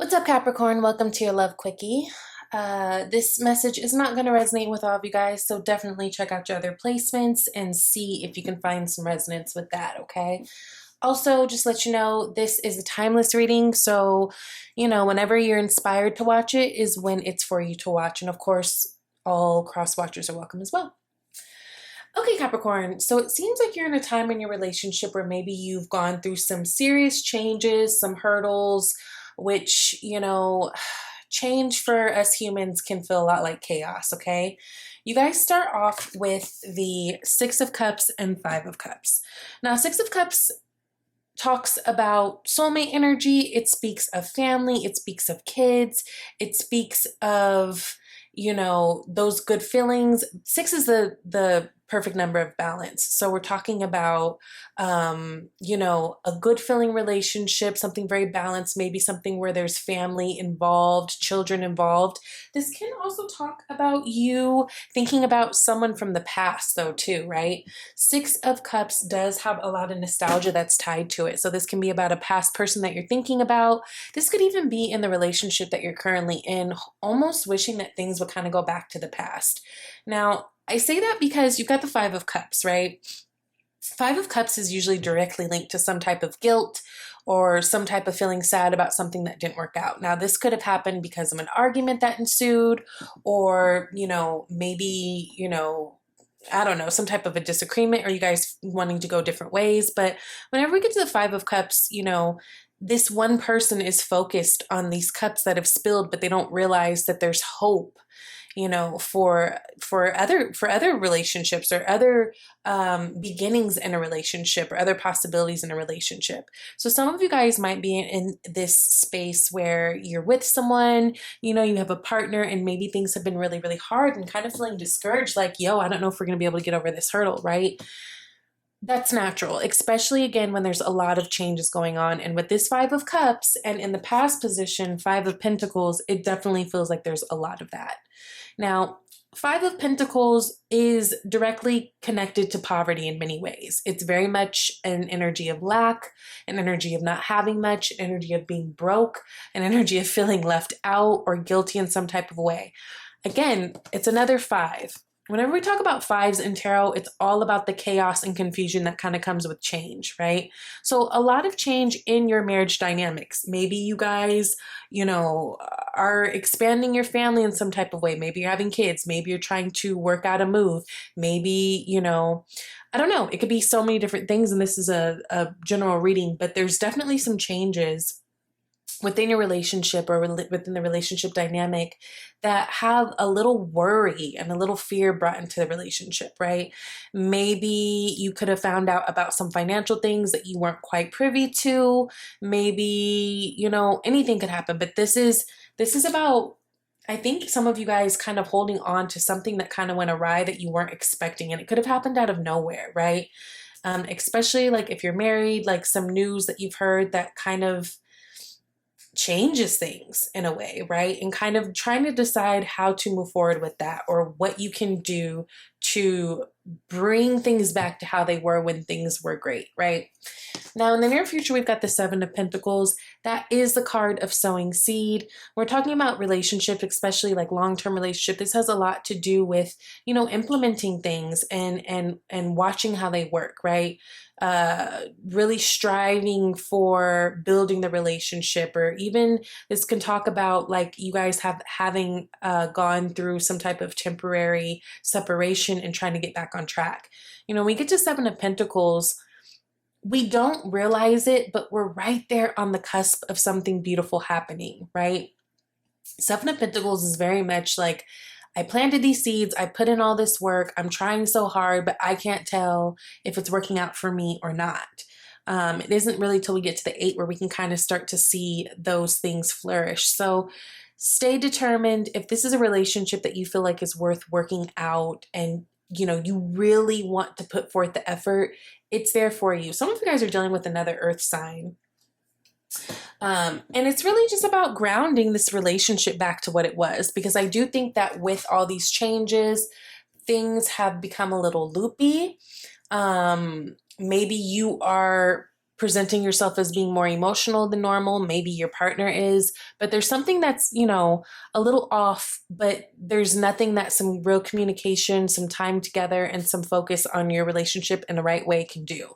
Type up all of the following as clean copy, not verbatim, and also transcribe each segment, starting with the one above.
What's up, Capricorn? Welcome to your Love Quickie. This message is not going to resonate with all of you guys, so definitely check out your other placements and see if you can find some resonance with that, okay? Also, just let you know, this is a timeless reading, so, whenever you're inspired to watch it is when it's for you to watch. And of course, all cross watchers are welcome as well. Okay, Capricorn, so it seems like you're in a time in your relationship where maybe you've gone through some serious changes, some hurdles, which, change for us humans can feel a lot like chaos, okay? You guys start off with the Six of Cups and Five of Cups. Now, Six of Cups talks about soulmate energy. It speaks of family. It speaks of kids. It speaks of, those good feelings. Six is the perfect number of balance. So we're talking about, a good feeling relationship, something very balanced, maybe something where there's family involved, children involved. This can also talk about you thinking about someone from the past though, too, right? Six of Cups does have a lot of nostalgia that's tied to it. So this can be about a past person that you're thinking about. This could even be in the relationship that you're currently in, almost wishing that things would kind of go back to the past. Now, I say that because you've got the Five of Cups, right? Five of Cups is usually directly linked to some type of guilt or some type of feeling sad about something that didn't work out. Now, this could have happened because of an argument that ensued, or, maybe, I don't know, some type of a disagreement, or you guys wanting to go different ways. But whenever we get to the Five of Cups, this one person is focused on these cups that have spilled, but they don't realize that there's hope, for other relationships, or other beginnings in a relationship, or other possibilities in a relationship. So some of you guys might be in this space where you're with someone, you have a partner, and maybe things have been really, really hard and kind of feeling discouraged, like, yo, I don't know if we're going to be able to get over this hurdle, right? That's natural, especially again when there's a lot of changes going on. And with this Five of Cups, and in the past position, Five of Pentacles, it definitely feels like there's a lot of that. Now, Five of Pentacles is directly connected to poverty in many ways. It's very much an energy of lack, an energy of not having much, an energy of being broke, an energy of feeling left out or guilty in some type of way. Again, it's another five. Whenever we talk about fives in tarot, it's all about the chaos and confusion that kind of comes with change, right? So a lot of change in your marriage dynamics. Maybe you guys, are expanding your family in some type of way. Maybe you're having kids. Maybe you're trying to work out a move. Maybe, I don't know. It could be so many different things. And this is a general reading, but there's definitely some changes within your relationship, or within the relationship dynamic, that have a little worry and a little fear brought into the relationship, right? Maybe you could have found out about some financial things that you weren't quite privy to. Maybe, anything could happen, but this is about, I think, some of you guys kind of holding on to something that kind of went awry that you weren't expecting, and it could have happened out of nowhere, right? Especially like if you're married, like some news that you've heard that kind of changes things in a way, right? And kind of trying to decide how to move forward with that, or what you can do to bring things back to how they were when things were great, right? Now, in the near future, we've got the Seven of Pentacles. That is the card of sowing seed. We're talking about relationships, especially like long-term relationship. This has a lot to do with, implementing things and watching how they work, right? Really striving for building the relationship, or even this can talk about like you guys having gone through some type of temporary separation and trying to get back on track. When we get to Seven of Pentacles, we don't realize it, but we're right there on the cusp of something beautiful happening, right? Seven of Pentacles is very much like, I planted these seeds, I put in all this work, I'm trying so hard, but I can't tell if it's working out for me or not. It isn't really till we get to the Eight where we can kind of start to see those things flourish. So stay determined. If this is a relationship that you feel like is worth working out, and you really want to put forth the effort, it's there for you. Some of you guys are dealing with another earth sign. And it's really just about grounding this relationship back to what it was, because I do think that with all these changes, things have become a little loopy. Maybe you are presenting yourself as being more emotional than normal. Maybe your partner is, but there's something that's, you know, a little off, but there's nothing that some real communication, some time together, and some focus on your relationship in the right way can do.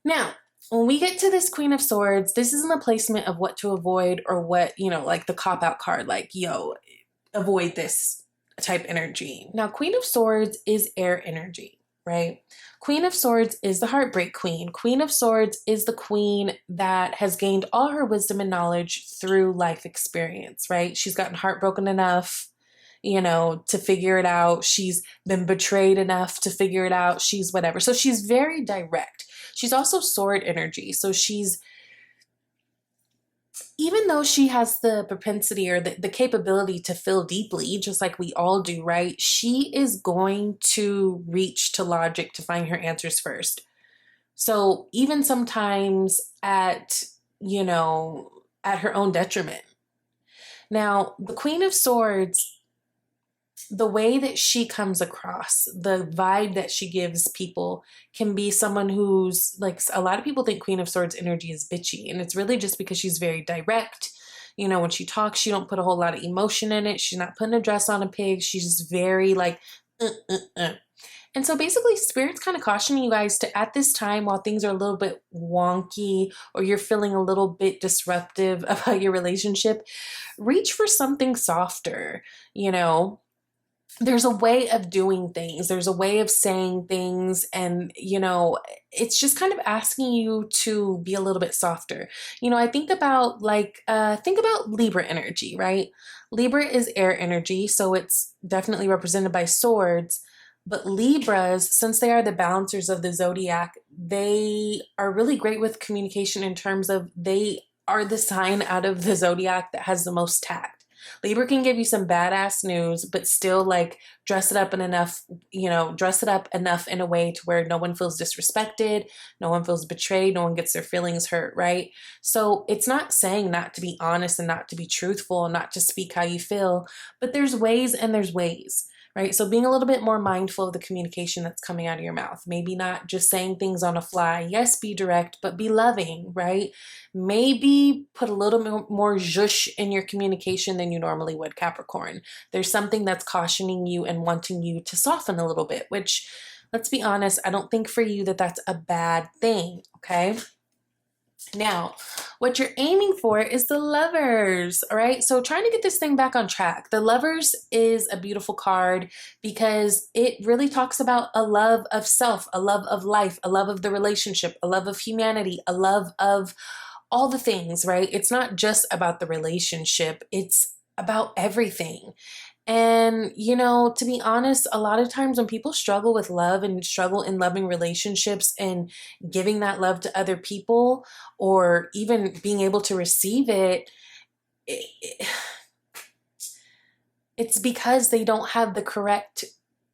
Now, when we get to this Queen of Swords, this isn't a placement of what to avoid or what, you know, like the cop-out card, like, yo, avoid this type energy. Now, Queen of Swords is air energy, right? Queen of Swords is the heartbreak queen. Queen of Swords is the queen that has gained all her wisdom and knowledge through life experience, right? She's gotten heartbroken enough, you know, to figure it out. She's been betrayed enough to figure it out. She's whatever. So she's very direct. She's also sword energy. So she's, even though she has the propensity or the capability to feel deeply, just like we all do, right? She is going to reach to logic to find her answers first. So even sometimes at, you know, at her own detriment. Now, the Queen of Swords, the way that she comes across, the vibe that she gives people can be someone who's like, a lot of people think Queen of Swords energy is bitchy, and it's really just because she's very direct. You know, when she talks, she don't put a whole lot of emotion in it. She's not putting a dress on a pig. She's just very like, And so basically, Spirit's kind of cautioning you guys to, at this time, while things are a little bit wonky or you're feeling a little bit disruptive about your relationship, reach for something softer, you know? There's a way of doing things. There's a way of saying things. And, you know, it's just kind of asking you to be a little bit softer. You know, I think about Libra energy, right? Libra is air energy. So it's definitely represented by swords. But Libras, since they are the balancers of the zodiac, they are really great with communication in terms of they are the sign out of the zodiac that has the most tact. Libra can give you some badass news, but still like dress it up in enough, you know, dress it up enough in a way to where no one feels disrespected, no one feels betrayed, no one gets their feelings hurt, right? So it's not saying not to be honest and not to be truthful and not to speak how you feel, but there's ways and there's ways. Right? So being a little bit more mindful of the communication that's coming out of your mouth. Maybe not just saying things on a fly. Yes, be direct, but be loving, right? Maybe put a little bit more zhush in your communication than you normally would, Capricorn. There's something that's cautioning you and wanting you to soften a little bit, which, let's be honest, I don't think for you that that's a bad thing, okay? Now, what you're aiming for is the Lovers, all right? So trying to get this thing back on track. The Lovers is a beautiful card because it really talks about a love of self, a love of life, a love of the relationship, a love of humanity, a love of all the things, right? It's not just about the relationship. It's about everything. And, you know, to be honest, a lot of times when people struggle with love and struggle in loving relationships and giving that love to other people or even being able to receive it's because they don't have the correct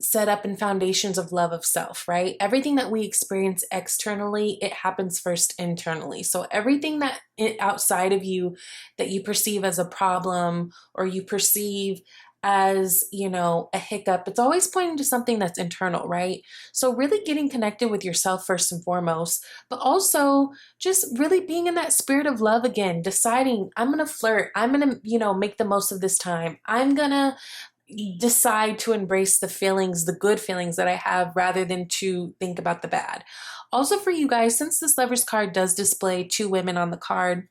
setup and foundations of love of self, right? Everything that we experience externally, it happens first internally. So everything that outside of you that you perceive as a problem or you perceive as, you know, a hiccup, it's always pointing to something that's internal, right? So really getting connected with yourself first and foremost, but also just really being in that spirit of love again, deciding I'm going to flirt. I'm going to, you know, make the most of this time. I'm going to decide to embrace the feelings, the good feelings that I have rather than to think about the bad. Also for you guys, since this Lovers card does display two women on the card,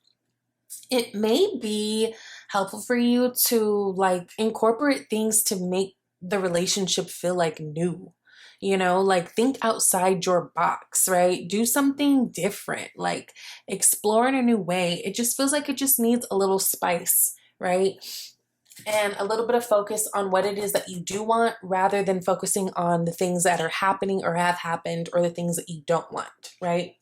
it may be helpful for you to like incorporate things to make the relationship feel like new. You know, like think outside your box, right? Do something different, like explore in a new way. It just feels like it just needs a little spice, right? And a little bit of focus on what it is that you do want rather than focusing on the things that are happening or have happened or the things that you don't want, right?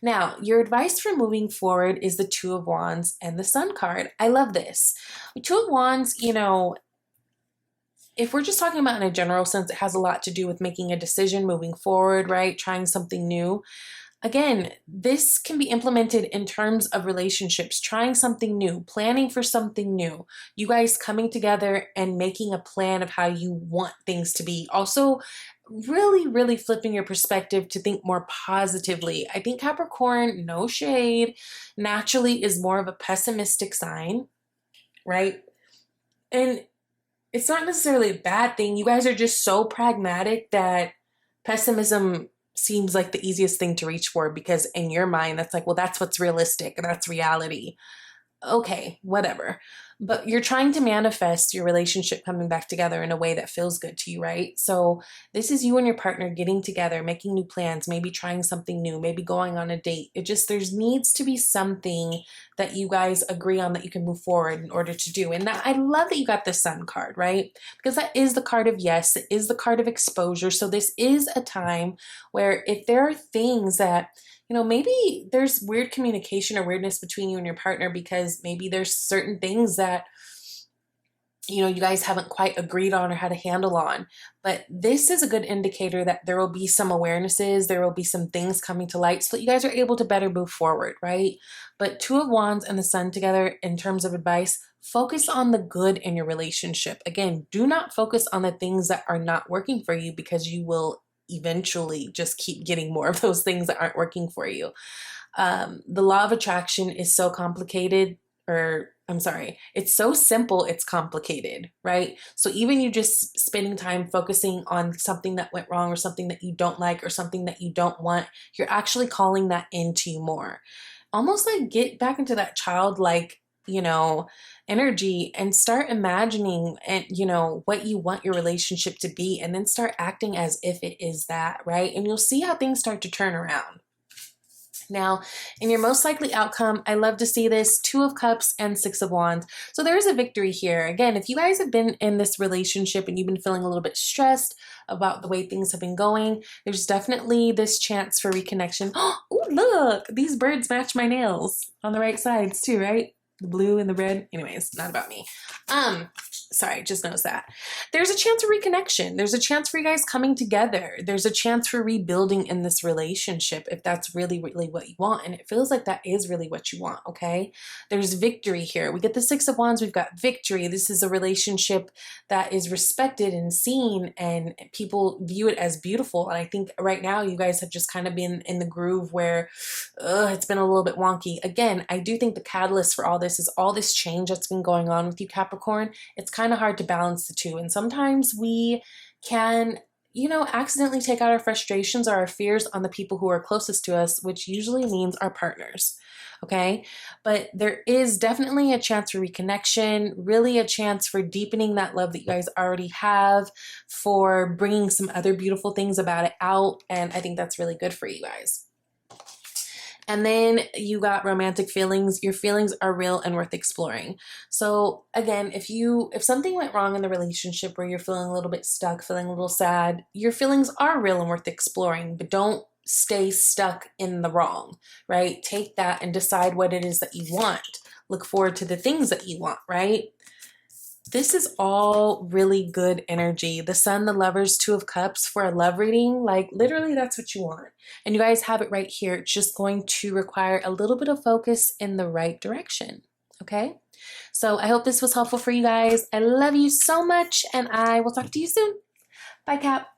Now, your advice for moving forward is the Two of Wands and the Sun card. I love this. Two of Wands, you know, if we're just talking about in a general sense, it has a lot to do with making a decision, moving forward, right? Trying something new. Again, this can be implemented in terms of relationships, trying something new, planning for something new, you guys coming together and making a plan of how you want things to be. Also, really, really flipping your perspective to think more positively. I think Capricorn, no shade, naturally is more of a pessimistic sign, right? And it's not necessarily a bad thing. You guys are just so pragmatic that pessimism seems like the easiest thing to reach for because in your mind, that's like, well, that's what's realistic, that's reality. Okay, whatever. But you're trying to manifest your relationship coming back together in a way that feels good to you, right? So this is you and your partner getting together, making new plans, maybe trying something new, maybe going on a date. It just, there's needs to be something that you guys agree on that you can move forward in order to do. And that I love that you got the Sun card, right? Because that is the card of yes, it is the card of exposure. So this is a time where if there are things that maybe there's weird communication or weirdness between you and your partner because maybe there's certain things that, you guys haven't quite agreed on or had a handle on. But this is a good indicator that there will be some awarenesses, there will be some things coming to light so that you guys are able to better move forward, right? But Two of Wands and the Sun together, in terms of advice, focus on the good in your relationship. Again, do not focus on the things that are not working for you because you will eventually just keep getting more of those things that aren't working for you. The law of attraction is so complicated, or I'm sorry, it's so simple, it's complicated, right? So even you just spending time focusing on something that went wrong or something that you don't like or something that you don't want, you're actually calling that into you more. Almost like get back into that childlike, energy and start imagining and what you want your relationship to be and then start acting as if it is that, right? And you'll see how things start to turn around. Now, in your most likely outcome, I love to see this 2 of Cups and 6 of Wands. So there's a victory here. Again, if you guys have been in this relationship and you've been feeling a little bit stressed about the way things have been going, there's definitely this chance for reconnection. Oh, look, these birds match my nails on the right sides too, right? The blue and the red. Anyways, not about me. Sorry, just noticed that. There's a chance of reconnection. There's a chance for you guys coming together. There's a chance for rebuilding in this relationship if that's really, really what you want. And it feels like that is really what you want, okay? There's victory here. We get the 6 of Wands, we've got victory. This is a relationship that is respected and seen and people view it as beautiful. And I think right now you guys have just kind of been in the groove where it's been a little bit wonky. Again, I do think the catalyst for all this is all this change that's been going on with you, Capricorn. It's kind of hard to balance the two. And sometimes we can, accidentally take out our frustrations or our fears on the people who are closest to us, which usually means our partners. Okay. But there is definitely a chance for reconnection, really a chance for deepening that love that you guys already have, for bringing some other beautiful things about it out. And I think that's really good for you guys. And then you got romantic feelings. Your feelings are real and worth exploring. So again, if something went wrong in the relationship where you're feeling a little bit stuck, feeling a little sad, your feelings are real and worth exploring, but don't stay stuck in the wrong, right? Take that and decide what it is that you want. Look forward to the things that you want, right? This is all really good energy. The Sun, the Lovers, 2 of Cups for a love reading, like literally that's what you want. And you guys have it right here. It's just going to require a little bit of focus in the right direction, okay? So I hope this was helpful for you guys. I love you so much and I will talk to you soon. Bye, Cap.